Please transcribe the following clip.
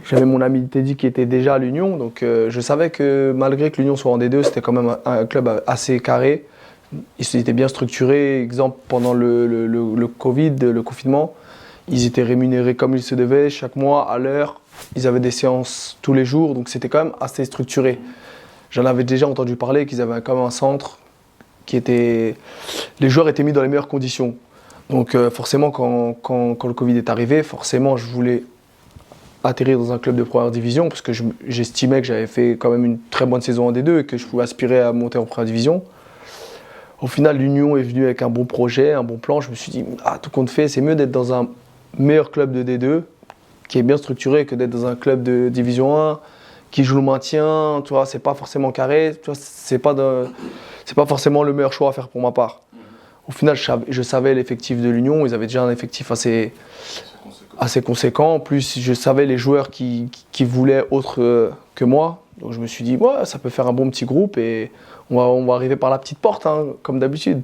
J'avais mon ami Teddy qui était déjà à l'Union, donc je savais que malgré que l'Union soit en D2, c'était quand même un club assez carré. Ils étaient bien structurés. Exemple, pendant le Covid, le confinement, ils étaient rémunérés comme il se devait, chaque mois, à l'heure. Ils avaient des séances tous les jours, donc c'était quand même assez structuré. J'en avais déjà entendu parler qu'ils avaient quand même un centre qui était... Les joueurs étaient mis dans les meilleures conditions. Donc forcément, quand le Covid est arrivé, forcément, je voulais atterrir dans un club de première division parce que j'estimais que j'avais fait quand même une très bonne saison en D2 et que je pouvais aspirer à monter en première division. Au final, l'Union est venue avec un bon projet, un bon plan. Je me suis dit, tout compte fait, c'est mieux d'être dans un meilleur club de D2 qui est bien structuré que d'être dans un club de Division 1 qui joue le maintien. Tu vois, c'est pas forcément carré. Tu vois, c'est pas forcément le meilleur choix à faire pour ma part. Au final, je savais l'effectif de l'Union. Ils avaient déjà un effectif assez conséquent. En plus, je savais les joueurs qui voulaient autre que moi. Donc je me suis dit, ouais, ça peut faire un bon petit groupe et on va arriver par la petite porte, hein, comme d'habitude.